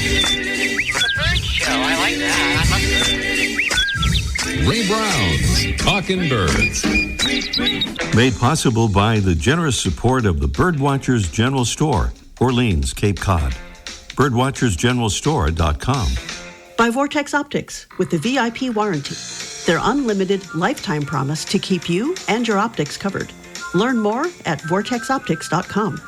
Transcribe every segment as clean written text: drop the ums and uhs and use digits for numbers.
The bird show. I like that. I love Ray Brown's Talking Birds. Made possible by the generous support of the Birdwatchers General Store, Orleans, Cape Cod. Birdwatchersgeneralstore.com. By Vortex Optics with the VIP warranty. Their unlimited lifetime promise to keep you and your optics covered. Learn more at vortexoptics.com.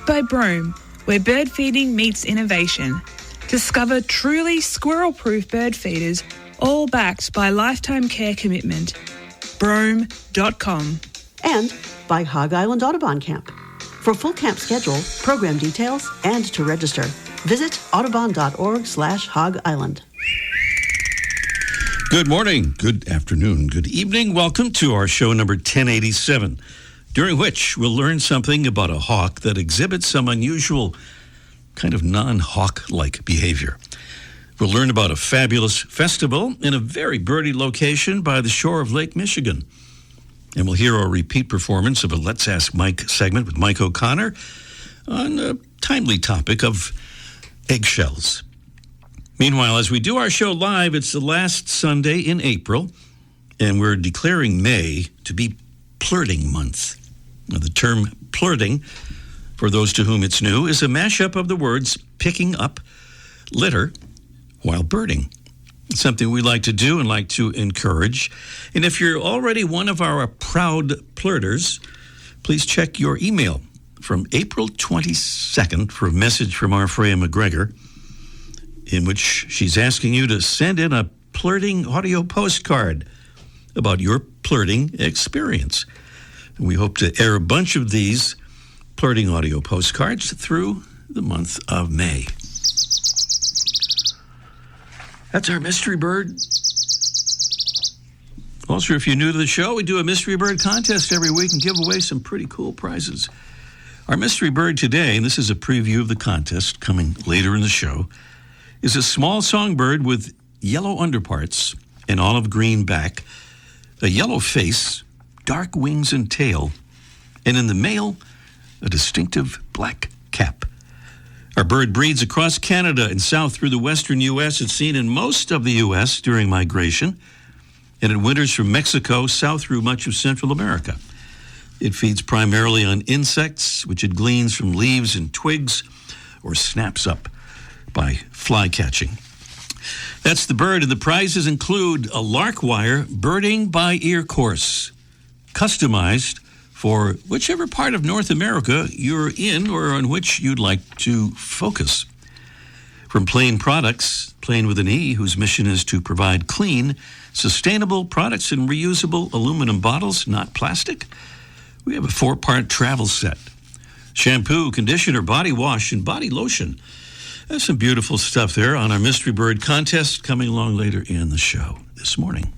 By Brome, where bird feeding meets innovation. Discover truly squirrel-proof bird feeders, all backed by lifetime care commitment. Brome.com. And by Hog Island Audubon Camp. For full camp schedule, program details, and to register, visit audubon.org/Hog Island. Good morning, good afternoon, good evening. Welcome to our show number 1087, during which we'll learn something about a hawk that exhibits some unusual, kind of non-hawk-like behavior. We'll learn about a fabulous festival in a very birdy location by the shore of Lake Michigan. And we'll hear a repeat performance of a Let's Ask Mike segment with Mike O'Connor on a timely topic of eggshells. Meanwhile, as we do our show live, it's the last Sunday in April, and we're declaring May to be Plurting Month. Now, the term plurting, for those to whom it's new, is a mashup of the words picking up litter while birding. It's something we like to do and like to encourage. And if you're already one of our proud plurters, please check your email from April 22nd for a message from our Freya McGregor, in which she's asking you to send in a plurting audio postcard about your plurting experience. And we hope to air a bunch of these plurting audio postcards through the month of May. That's our mystery bird. Also, if you're new to the show, we do a mystery bird contest every week and give away some pretty cool prizes. Our mystery bird today, and this is a preview of the contest coming later in the show, is a small songbird with yellow underparts and olive green back, a yellow face, dark wings and tail, and in the male, a distinctive black cap. Our bird breeds across Canada and south through the western U.S. It's seen in most of the U.S. during migration, and it winters from Mexico south through much of Central America. It feeds primarily on insects, which it gleans from leaves and twigs or snaps up by fly catching. That's the bird, and the prizes include a lark wire birding by ear course, customized for whichever part of North America you're in or on which you'd like to focus. From Plain Products, Plain with an E, whose mission is to provide clean, sustainable products in reusable aluminum bottles, not plastic, we have a 4-part travel set. Shampoo, conditioner, body wash, and body lotion. There's some beautiful stuff there on our Mystery Bird contest coming along later in the show this morning.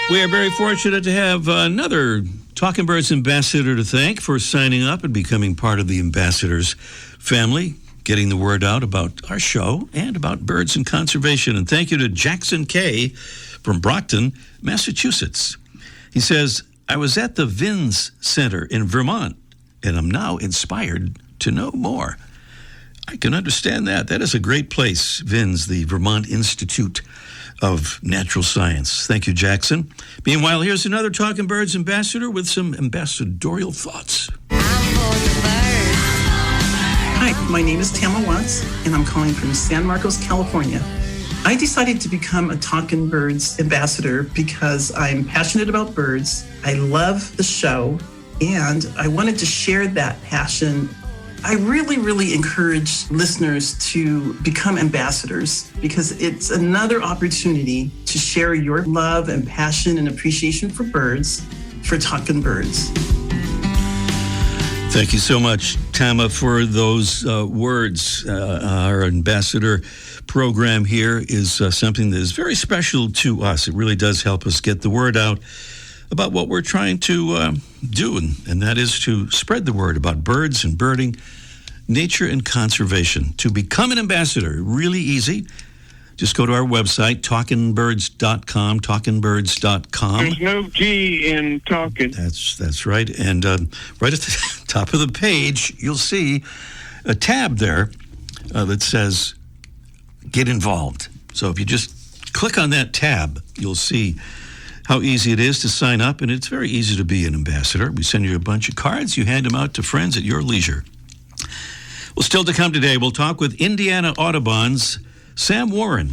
We are very fortunate to have another Talking Birds ambassador to thank for signing up and becoming part of the ambassadors family, getting the word out about our show and about birds and conservation. And thank you to Jackson K. from Brockton, Massachusetts. He says, I was at the Vins Center in Vermont, and I'm now inspired to know more. I can understand that. That is a great place, Vins, the Vermont Institute of Natural Science. Thank you, Jackson. Meanwhile, here's another Talking Birds ambassador with some ambassadorial thoughts. Hi, my name is Tama Watts, and I'm calling from San Marcos, California. I decided to become a Talking Birds ambassador because I'm passionate about birds. I love the show, and I wanted to share that passion. I really encourage listeners to become ambassadors because it's another opportunity to share your love and passion and appreciation for birds, for Talking Birds. Thank you so much, Tama, for those words. Our ambassador program here is something that is very special to us. It really does help us get the word out about what we're trying to do, and that is to spread the word about birds and birding, nature and conservation. To become an ambassador, really easy. Just go to our website, talkingbirds.com, talkingbirds.com. There's no G in talking. That's right. And right at the top of the page, you'll see a tab there that says Get Involved. So if you just click on that tab, you'll see how easy it is to sign up, and it's very easy to be an ambassador. We send you a bunch of cards. You hand them out to friends at your leisure. Well, still to come today, we'll talk with Indiana Audubon's Sam Warren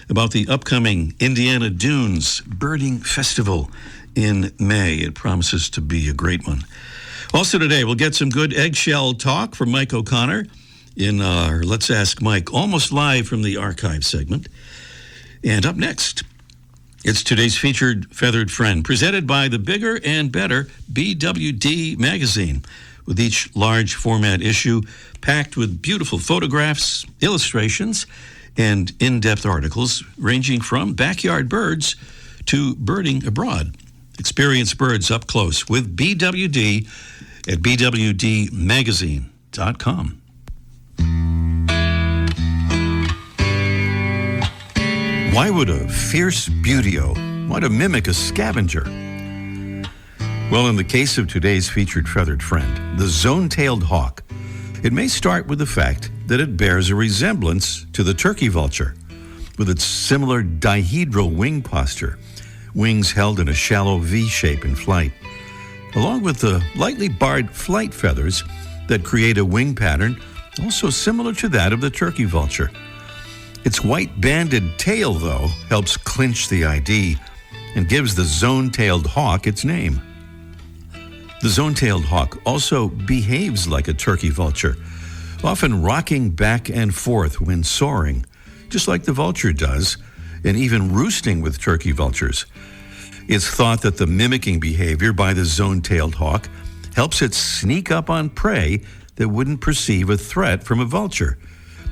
about the upcoming Indiana Dunes Birding Festival in May. It promises to be a great one. Also today, we'll get some good eggshell talk from Mike O'Connor in our Let's Ask Mike, almost live from the archive segment. And up next, it's today's featured feathered friend, presented by the bigger and better BWD magazine, with each large format issue packed with beautiful photographs, illustrations, and in-depth articles ranging from backyard birds to birding abroad. Experience birds up close with BWD at bwdmagazine.com. Why would a fierce buteo want to mimic a scavenger? Well, in the case of today's featured feathered friend, the zone-tailed hawk, it may start with the fact that it bears a resemblance to the turkey vulture, with its similar dihedral wing posture, wings held in a shallow V shape in flight, along with the lightly barred flight feathers that create a wing pattern also similar to that of the turkey vulture. Its white banded tail, though, helps clinch the ID and gives the zone-tailed hawk its name. The zone-tailed hawk also behaves like a turkey vulture, often rocking back and forth when soaring, just like the vulture does, and even roosting with turkey vultures. It's thought that the mimicking behavior by the zone-tailed hawk helps it sneak up on prey that wouldn't perceive a threat from a vulture,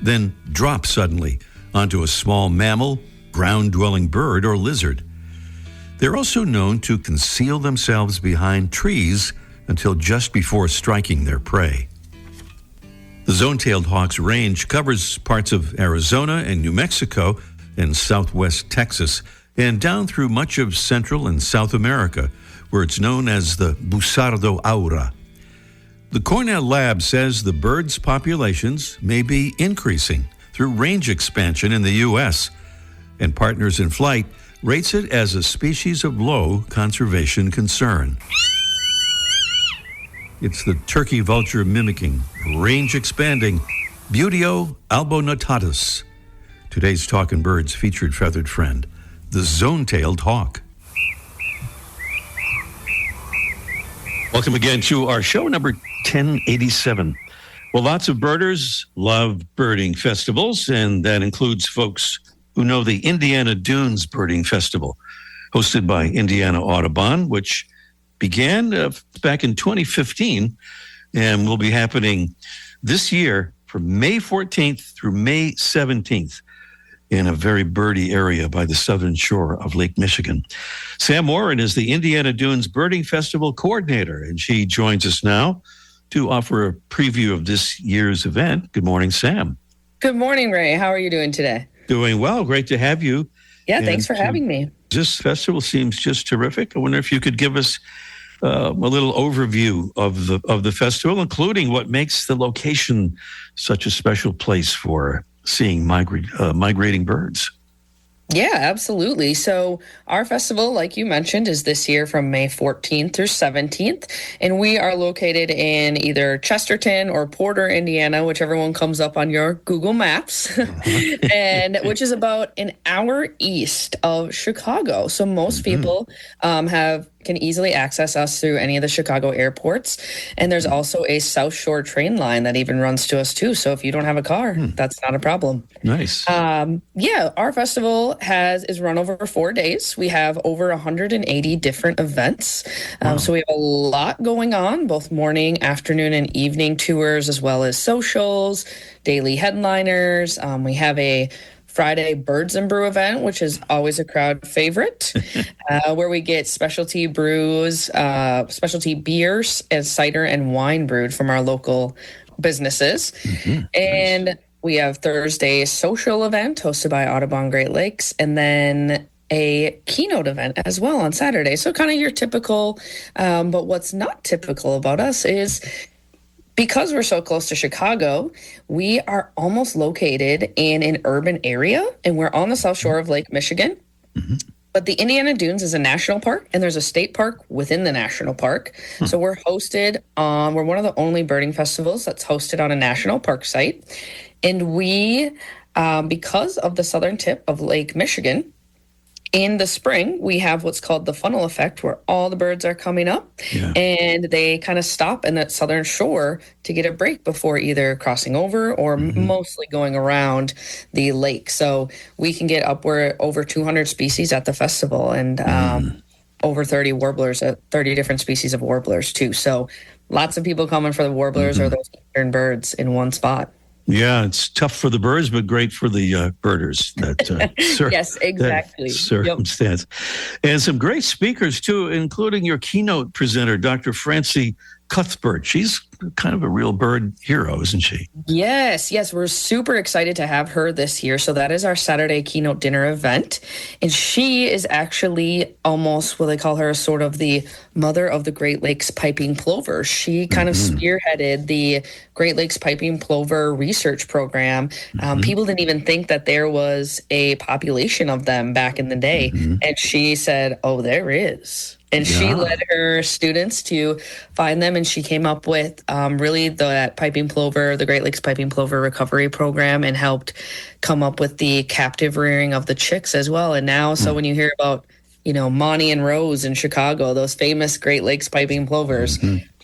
then drop suddenly onto a small mammal, ground-dwelling bird, or lizard. They're also known to conceal themselves behind trees until just before striking their prey. The zone-tailed hawk's range covers parts of Arizona and New Mexico and southwest Texas, and down through much of Central and South America, where it's known as the Busardo aura. The Cornell lab says the bird's populations may be increasing through range expansion in the U.S., and Partners in Flight rates it as a species of low conservation concern. It's the turkey vulture mimicking, range expanding Buteo albonotatus. Today's Talkin' Birds featured feathered friend, the zone-tailed hawk. Welcome again to our show number 1087. Well, lots of birders love birding festivals, and that includes folks who know the Indiana Dunes Birding Festival, hosted by Indiana Audubon, which began back in 2015 and will be happening this year from May 14th through May 17th in a very birdy area by the southern shore of Lake Michigan. Sam Warren is the Indiana Dunes Birding Festival coordinator, and she joins us now to offer a preview of this year's event. Good morning, Sam. Good morning, Ray. How are you doing today? Doing well. Great to have you. Yeah, thanks for having me. This festival seems just terrific. I wonder if you could give us a little overview of the festival, including what makes the location such a special place for seeing migrating birds. Yeah, absolutely. So our festival, like you mentioned, is this year from May 14th through 17th. And we are located in either Chesterton or Porter, Indiana, whichever one comes up on your Google Maps, and which is about an hour east of Chicago. So most people can easily access us through any of the Chicago airports. And there's also a South Shore train line that even runs to us too. So if you don't have a car, that's not a problem. Nice. Our festival is run over 4 days. We have over 180 different events. So we have a lot going on, both morning, afternoon, and evening tours, as well as socials, daily headliners. We have a Friday Birds and Brew event, which is always a crowd favorite, where we get specialty brews, specialty beers, and cider and wine brewed from our local businesses. And we have Thursday's social event hosted by Audubon Great Lakes, and then a keynote event as well on Saturday. So kind of your typical, but what's not typical about us is because we're so close to Chicago, we are almost located in an urban area, and we're on the South Shore of Lake Michigan. But the Indiana Dunes is a national park, and there's a state park within the national park. So we're hosted on, we're one of the only birding festivals that's hosted on a national park site. And we, because of the southern tip of Lake Michigan, in the spring, we have what's called the funnel effect, where all the birds are coming up and they kind of stop in that southern shore to get a break before either crossing over or mostly going around the lake. So we can get upward over 200 species at the festival, and over 30 warblers, 30 different species of warblers too. So lots of people coming for the warblers or those eastern birds in one spot. Yeah, it's tough for the birds, but great for the birders. Yes, exactly. That circumstance. Yep. And some great speakers, too, including your keynote presenter, Dr. Francie Cuthbert. She's kind of a real bird hero, isn't she? Yes. We're super excited to have her this year. So that is our Saturday keynote dinner event. And she is actually almost, they call her sort of the mother of the Great Lakes piping plover. She kind of spearheaded the Great Lakes piping plover research program. People didn't even think that there was a population of them back in the day. And she said, oh, there is. And she led her students to find them, and she came up with really the piping plover, the Great Lakes piping plover recovery program, and helped come up with the captive rearing of the chicks as well. And now, so when you hear about, Monty and Rose in Chicago, those famous Great Lakes piping plovers,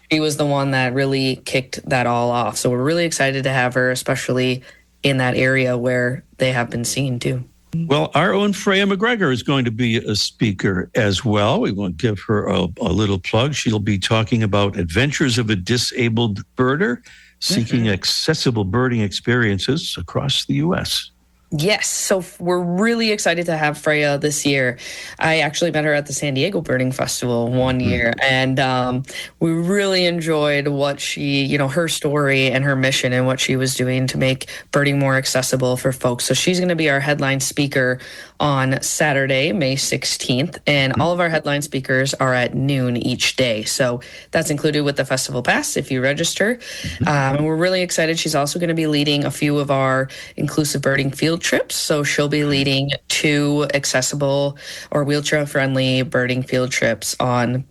she was the one that really kicked that all off. So we're really excited to have her, especially in that area where they have been seen too. Well, our own Freya McGregor is going to be a speaker as well. We want to give her a little plug. She'll be talking about adventures of a disabled birder seeking accessible birding experiences across the U.S. Yes. So we're really excited to have Freya this year. I actually met her at the San Diego Birding Festival one year, and we really enjoyed what she, her story and her mission and what she was doing to make birding more accessible for folks. So she's going to be our headline speaker on Saturday, May 16th, and all of our headline speakers are at noon each day. So that's included with the festival pass if you register. And we're really excited. She's also going to be leading a few of our inclusive birding field trips. So she'll be leading 2 accessible or wheelchair-friendly birding field trips on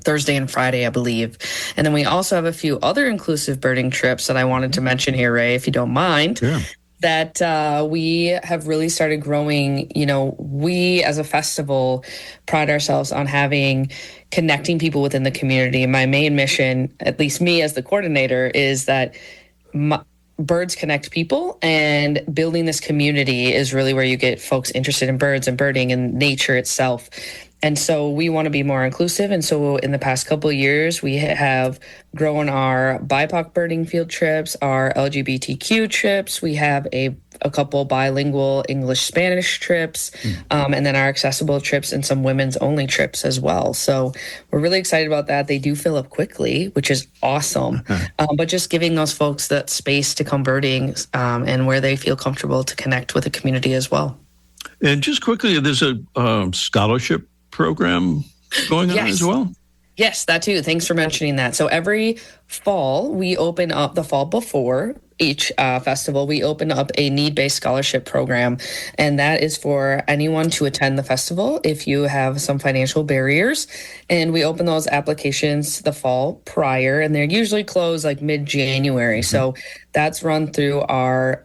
Thursday and Friday, I believe. And then we also have a few other inclusive birding trips that I wanted to mention here, Ray, if you don't mind. Sure. That we have really started growing. We as a festival pride ourselves on connecting people within the community. My main mission, at least me as the coordinator, is that birds connect people, and building this community is really where you get folks interested in birds and birding and nature itself. And so we want to be more inclusive. And so in the past couple of years, we have grown our BIPOC birding field trips, our LGBTQ trips. We have a couple bilingual English-Spanish trips, and then our accessible trips and some women's only trips as well. So we're really excited about that. They do fill up quickly, which is awesome. But just giving those folks that space to come birding and where they feel comfortable to connect with the community as well. And just quickly, there's a scholarship program going on as well? Yes, that too. Thanks for mentioning that. So every fall, we open up the fall before each festival, we open up a need-based scholarship program, and that is for anyone to attend the festival if you have some financial barriers. And we open those applications the fall prior, and they're usually closed like mid-January. So that's run through our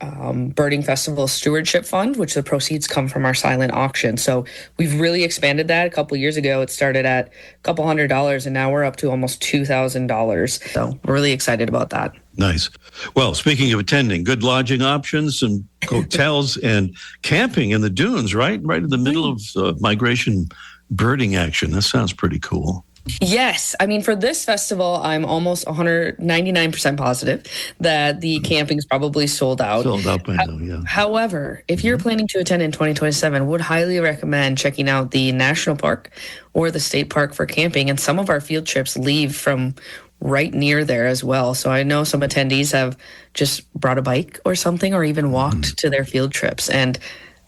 Birding Festival Stewardship Fund, which the proceeds come from our silent auction. So we've really expanded that. A couple of years ago, it started at a couple $100, and now we're up to almost $2,000. So we're really excited about that. Nice. Well, speaking of attending, good lodging options and hotels and camping in the dunes, right? Right in the middle of migration birding action. That sounds pretty cool. Yes. I mean, for this festival, I'm almost 199% positive that the camping is probably sold out. Sold out by now, yeah. However, if you're planning to attend in 2027, would highly recommend checking out the national park or the state park for camping. And some of our field trips leave from right near there as well. So I know some attendees have just brought a bike or something, or even walked to their field trips. And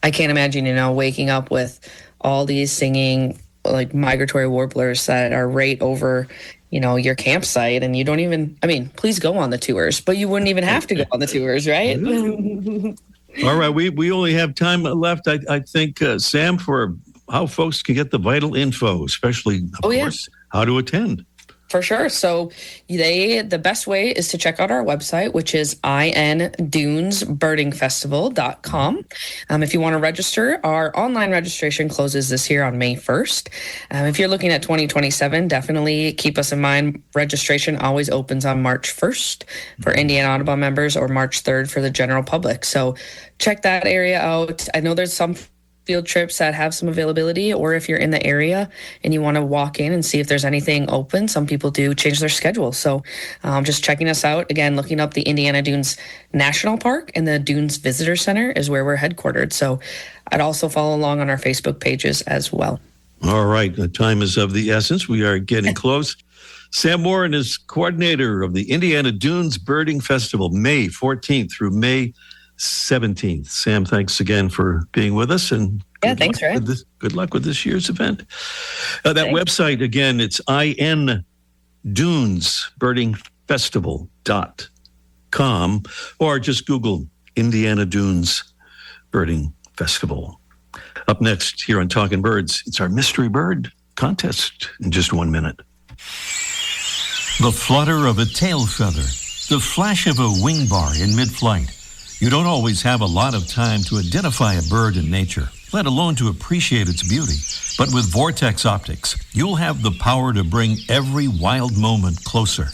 I can't imagine, waking up with all these singing like migratory warblers that are right over, your campsite, and you don't even, please go on the tours, but you wouldn't even have to go on the tours, right? All right, we only have time left, I think, Sam, for how folks can get the vital info, especially, of course, how to attend. For sure. So the best way is to check out our website, which is indunesbirdingfestival.com. If you want to register, our online registration closes this year on May 1st. If you're looking at 2027, definitely keep us in mind. Registration always opens on March 1st for Indiana Audubon members, or March 3rd for the general public. So check that area out. I know there's some field trips that have some availability, or if you're in the area and you want to walk in and see if there's anything open, some people do change their schedule. So just checking us out, again, looking up the Indiana Dunes National Park, and the Dunes Visitor Center is where we're headquartered. So I'd also follow along on our Facebook pages as well. All right, the time is of the essence. We are getting close. Sam Warren is coordinator of the Indiana Dunes Birding Festival, May 14th through May 17th. Sam, thanks again for being with us, and thanks, Ray. Good luck with this year's event. That website again, it's indunesbirdingfestival.com, or just Google Indiana Dunes Birding Festival. Up next here on Talking Birds, it's our mystery bird contest in just 1 minute. The flutter of a tail feather, the flash of a wing bar in mid-flight. You don't always have a lot of time to identify a bird in nature, let alone to appreciate its beauty. But with Vortex Optics, you'll have the power to bring every wild moment closer.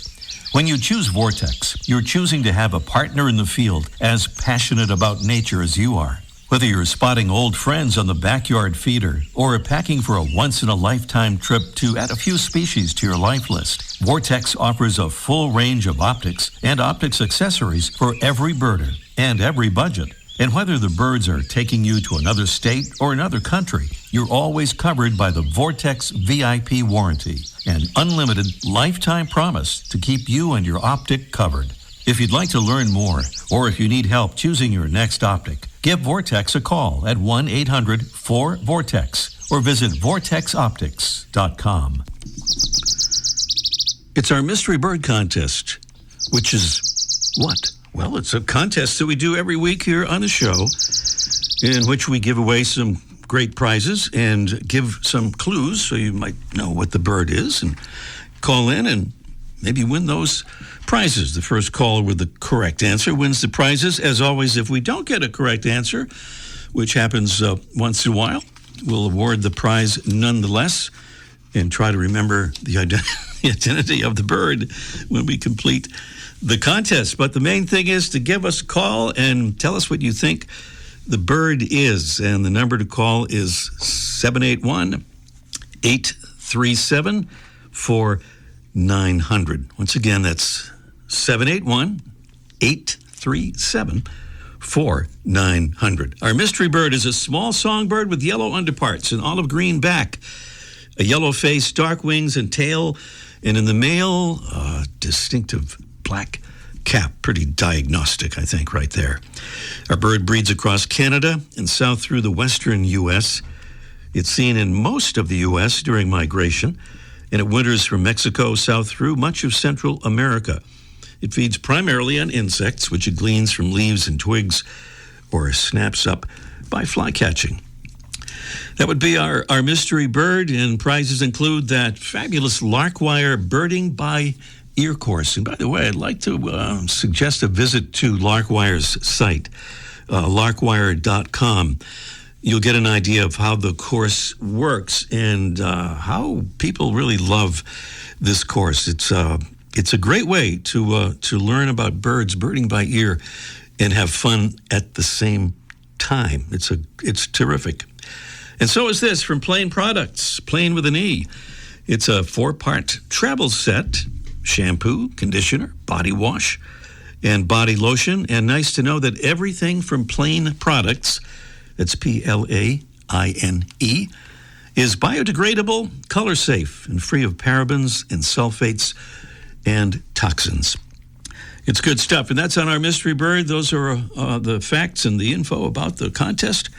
When you choose Vortex, you're choosing to have a partner in the field as passionate about nature as you are. Whether you're spotting old friends on the backyard feeder or packing for a once-in-a-lifetime trip to add a few species to your life list, Vortex offers a full range of optics and optics accessories for every birder and every budget. And whether the birds are taking you to another state or another country, you're always covered by the Vortex VIP warranty, an unlimited lifetime promise to keep you and your optic covered. If you'd like to learn more, or if you need help choosing your next optic, give Vortex a call at 1-800-4VORTEX or visit vortexoptics.com. It's our mystery bird contest, which is what? Well, it's a contest that we do every week here on the show, in which we give away some great prizes and give some clues so you might know what the bird is, and call in and maybe win those prizes. The first caller with the correct answer wins the prizes. As always, if we don't get a correct answer, which happens once in a while, we'll award the prize nonetheless and try to remember the identity of the bird when we complete the contest. But the main thing is to give us a call and tell us what you think the bird is. And the number to call is 781-837-4900. Once again, that's 781-837-4900. Our mystery bird is a small songbird with yellow underparts and olive green back, a yellow face, dark wings and tail, and in the male, distinctive black cap. Pretty diagnostic, I think, right there. Our bird breeds across Canada and south through the western U.S. It's seen in most of the U.S. during migration, and it winters from Mexico south through much of Central America. It feeds primarily on insects, which it gleans from leaves and twigs or snaps up by fly catching. That would be our mystery bird, and prizes include that fabulous Larkwire Birding by Ear course. And by the way, I'd like to suggest a visit to Larkwire's site, larkwire.com. You'll get an idea of how the course works and how people really love this course. It's a great way to learn about birds, birding by ear, and have fun at the same time. It's terrific. And so is this from Plain Products, Plain with an E. It's a 4-part travel set: shampoo, conditioner, body wash, and body lotion. And nice to know that everything from Plain Products, that's Plaine, is biodegradable, color safe, and free of parabens and sulfates and toxins. It's good stuff, and that's on our Mystery Bird. Those are the facts and the info about the contest.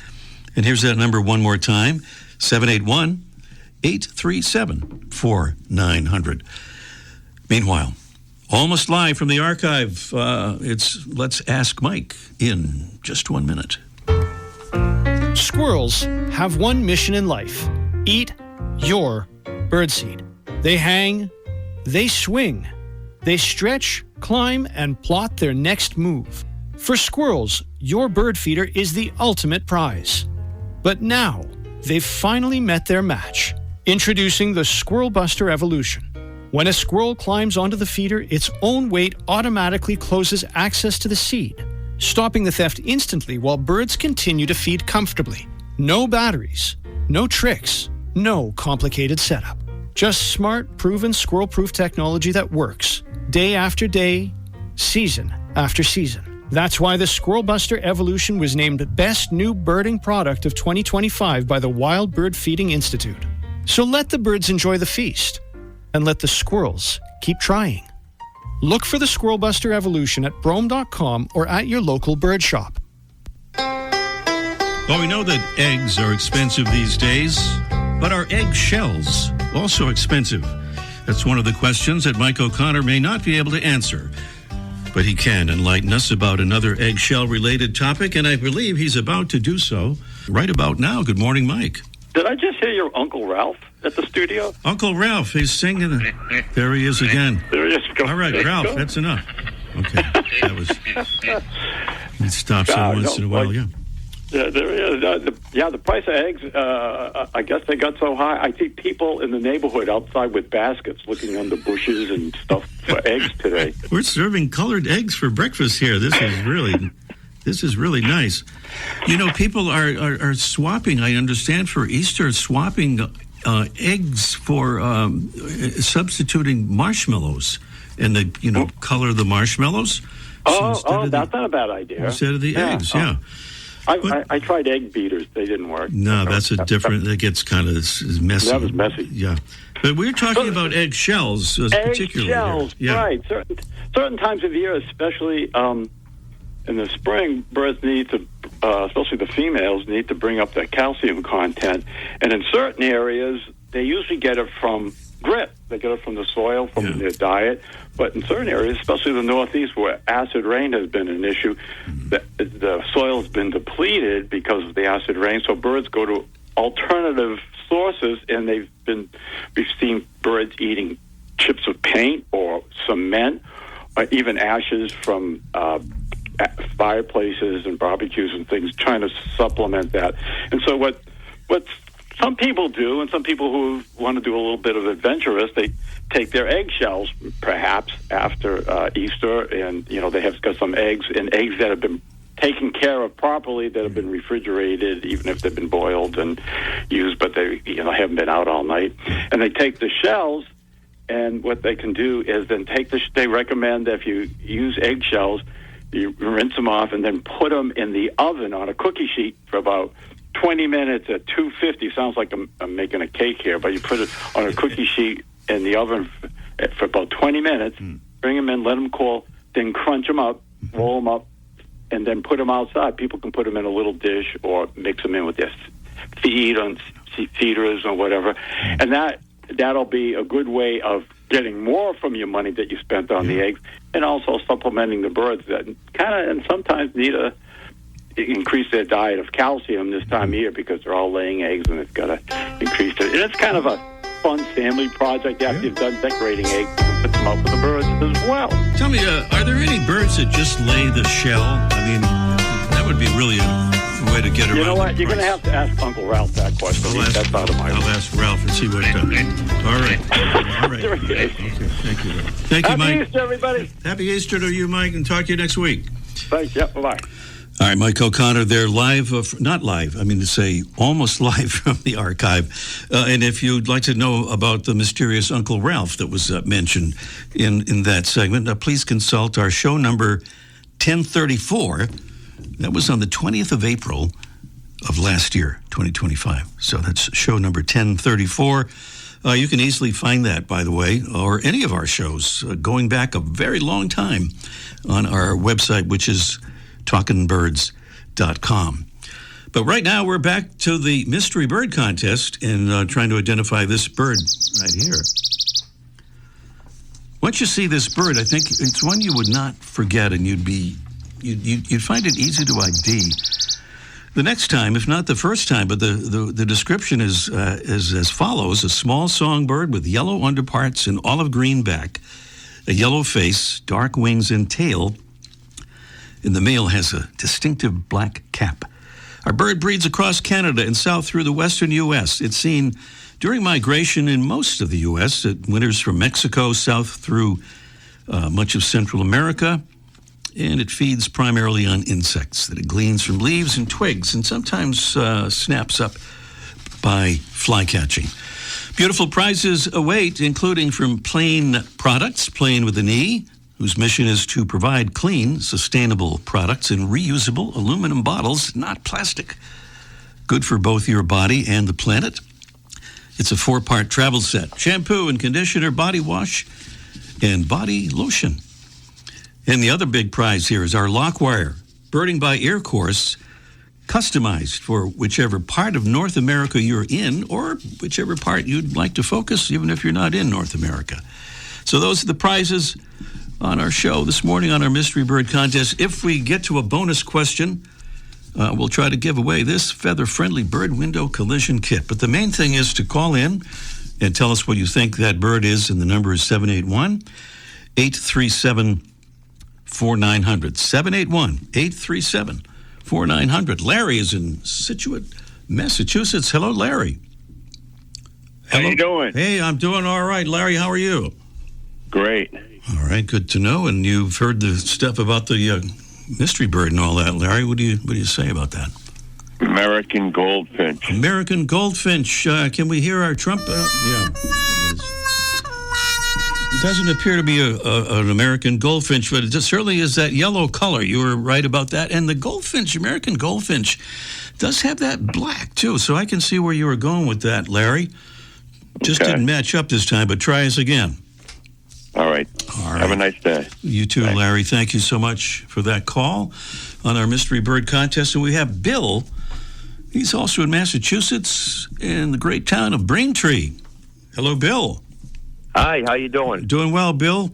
And here's that number one more time, 781-837-4900. Meanwhile, almost live from the archive, it's Let's Ask Mike in just 1 minute. Squirrels have one mission in life: eat your birdseed. They hang, they swing, they stretch, climb, and plot their next move. For squirrels, your bird feeder is the ultimate prize. But now, they've finally met their match. Introducing the Squirrel Buster Evolution. When a squirrel climbs onto the feeder, its own weight automatically closes access to the seed, stopping the theft instantly while birds continue to feed comfortably. No batteries, no tricks, no complicated setup. Just smart, proven squirrel-proof technology that works day after day, season after season. That's why the Squirrel Buster Evolution was named Best New Birding Product of 2025 by the Wild Bird Feeding Institute. So let the birds enjoy the feast, and let the squirrels keep trying. Look for the Squirrel Buster Evolution at brome.com or at your local bird shop. Well, we know that eggs are expensive these days, but are egg shells also expensive? That's one of the questions that Mike O'Connor may not be able to answer, but he can enlighten us about another eggshell-related topic, and I believe he's about to do so right about now. Good morning, Mike. Did I just hear your Uncle Ralph at the studio? Uncle Ralph, he's singing. There he is again. There he is. All right, Ralph, that's enough. Okay, that was... He stops every once in a while, yeah. Yeah, there is. The price of eggs, I guess they got so high. I see people in the neighborhood outside with baskets looking under bushes and stuff for eggs today. We're serving colored eggs for breakfast here. This is really nice. You know, people are swapping, I understand, for Easter, swapping eggs for substituting marshmallows. And they, color the marshmallows. That's not a bad idea. Instead of the eggs, yeah. I tried egg beaters. They didn't work. No, that's a different... That gets kind of messy. That was messy. Yeah. But we're talking about egg shells, particularly. Egg shells, yeah. Right. Certain times of year, especially in the spring, birds need to, especially the females, need to bring up their calcium content. And in certain areas, they usually get it from grit. They get it from the soil, from their diet. But in certain areas, especially the Northeast, where acid rain has been an issue, the soil has been depleted because of the acid rain. So birds go to alternative sources, and we've seen birds eating chips of paint or cement, or even ashes from fireplaces and barbecues and things, trying to supplement that. And so what some people do, and some people who want to do a little bit of adventurous, they take their eggshells, perhaps after Easter, and they have got some eggs that have been taken care of properly, that have been refrigerated, even if they've been boiled and used, but they haven't been out all night. And they take the shells, and what they can do is then they recommend that if you use eggshells, you rinse them off and then put them in the oven on a cookie sheet for about 20 minutes at 250. Sounds like I'm making a cake here, but you put it on a cookie sheet in the oven for about 20 minutes, bring them in, let them cool, then crunch them up, roll them up, and then put them outside. People can put them in a little dish or mix them in with their feeders or whatever. And that'll be a good way of getting more from your money that you spent on the eggs, and also supplementing the birds that kind of and sometimes need to increase their diet of calcium this time of year because they're all laying eggs, and it's got to increase it. And it's kind of a fun family project after you've done decorating eggs. You can put them up for the birds as well. Tell me, are there any birds that just lay the shell? I mean, that would be really a way to get around. You know what? You're going to have to ask Uncle Ralph that question. That's out of my way. I'll ask Ralph and see what All right. Okay, thank you. Thank you, Mike. Happy Easter, everybody. Happy Easter to you, Mike, and talk to you next week. Thanks. Yeah, bye-bye. All right, Mike O'Connor there, almost live from the archive. And if you'd like to know about the mysterious Uncle Ralph that was mentioned in that segment, please consult our show number 1034. That was on the 20th of April of last year, 2025. So that's show number 1034. You can easily find that, by the way, or any of our shows going back a very long time on our website, which is talkingbirds.com. But right now, we're back to the Mystery Bird Contest and trying to identify this bird right here. Once you see this bird, I think it's one you would not forget, and you'd find it easy to ID. The next time, if not the first time, but the description is as follows: a small songbird with yellow underparts and olive green back, a yellow face, dark wings and tail, and the male has a distinctive black cap. Our bird breeds across Canada and south through the western U.S. It's seen during migration in most of the U.S. It winters from Mexico south through much of Central America, and it feeds primarily on insects that it gleans from leaves and twigs and sometimes snaps up by fly catching. Beautiful prizes await, including from Plain Products, Plain with an E, whose mission is to provide clean, sustainable products in reusable aluminum bottles, not plastic. Good for both your body and the planet. It's a 4-part travel set: shampoo and conditioner, body wash, and body lotion. And the other big prize here is our Lockwire, Birding by Ear course, customized for whichever part of North America you're in or whichever part you'd like to focus, even if you're not in North America. So those are the prizes on our show this morning on our Mystery Bird Contest. If we get to a bonus question, we'll try to give away this feather-friendly bird window collision kit. But the main thing is to call in and tell us what you think that bird is, and the number is 781-837-4900. 781-837-4900. Larry is in Scituate, Massachusetts. Hello, Larry. Hello. How you doing? Hey, I'm doing all right. Larry, how are you? Great. All right, good to know. And you've heard the stuff about the mystery bird and all that, Larry. What do you say about that? American goldfinch. American goldfinch. Can we hear our trumpet? Yeah. It doesn't appear to be an American goldfinch, but it just certainly is that yellow color. You were right about that. And the goldfinch, American goldfinch, does have that black, too. So I can see where you were going with that, Larry. Just didn't match up this time, but try us again. All right. Have a nice day. You too, Bye. Larry. Thank you so much for that call on our Mystery Bird Contest. And we have Bill. He's also in Massachusetts in the great town of Braintree. Hello, Bill. Hi, how you doing? Doing well, Bill.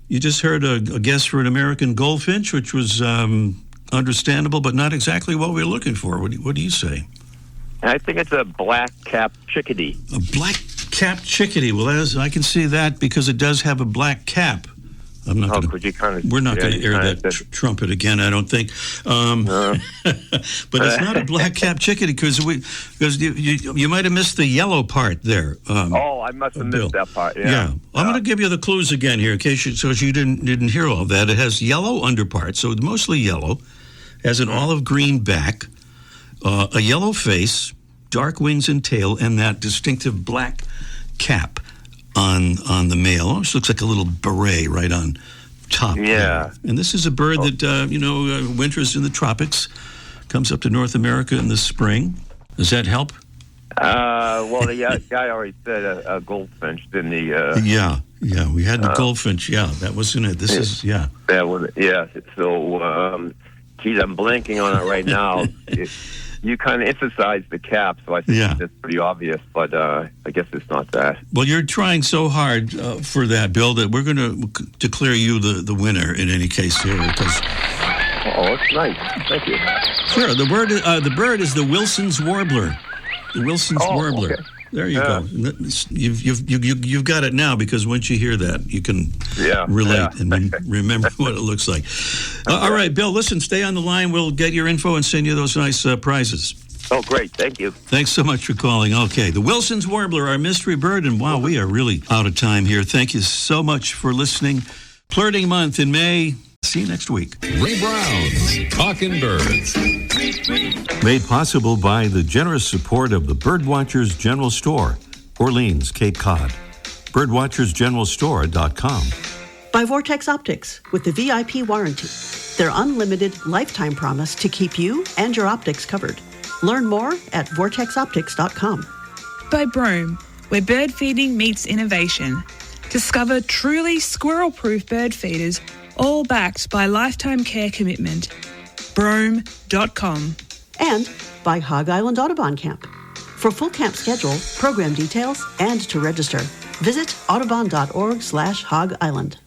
You just heard a guess for an American goldfinch, which was understandable, but not exactly what we were looking for. What do you say? I think it's a black-capped chickadee. A black-capped chickadee. Well, I can see that because it does have a black cap. I'm not going to. We're not going to air that trumpet again, I don't think. But it's not a black-capped chickadee because you might have missed the yellow part there. I must have missed that part. Yeah. I'm going to give you the clues again here in case you didn't hear all that. It has yellow underparts, so it's mostly yellow. Has an olive green back, a yellow face, dark wings and tail, and that distinctive black cap on the male. It looks like a little beret right on top. Yeah. There. And this is a bird that, winters in the tropics, comes up to North America in the spring. Does that help? Well, the guy already said a goldfinch, didn't he? Yeah, we had the goldfinch. Yeah, that wasn't it. This is, yeah. That was, yeah. So, geez, I'm blanking on it right now. You kind of emphasized the cap, so I think that's pretty obvious, but I guess it's not that. Well, you're trying so hard for that, Bill, that we're going to declare you the winner in any case here. Because that's nice. Thank you. Sure. The bird is the Wilson's warbler. The Wilson's warbler. Okay. There you go. You've got it now because once you hear that, you can relate and remember what it looks like. All right, Bill, listen, stay on the line. We'll get your info and send you those nice prizes. Oh, great. Thank you. Thanks so much for calling. Okay, the Wilson's warbler, our mystery bird, and wow, we are really out of time here. Thank you so much for listening. Flirting month in May. See you next week. Ray Brown's Talking Birds. Made possible by the generous support of the Birdwatchers General Store, Orleans, Cape Cod. Birdwatchersgeneralstore.com. By Vortex Optics with the VIP warranty. Their unlimited lifetime promise to keep you and your optics covered. Learn more at vortexoptics.com. By Brome, where bird feeding meets innovation. Discover truly squirrel-proof bird feeders, all backed by lifetime care commitment. Brome.com. And by Hog Island Audubon Camp. For full camp schedule, program details, and to register, visit audubon.org/Hog Island.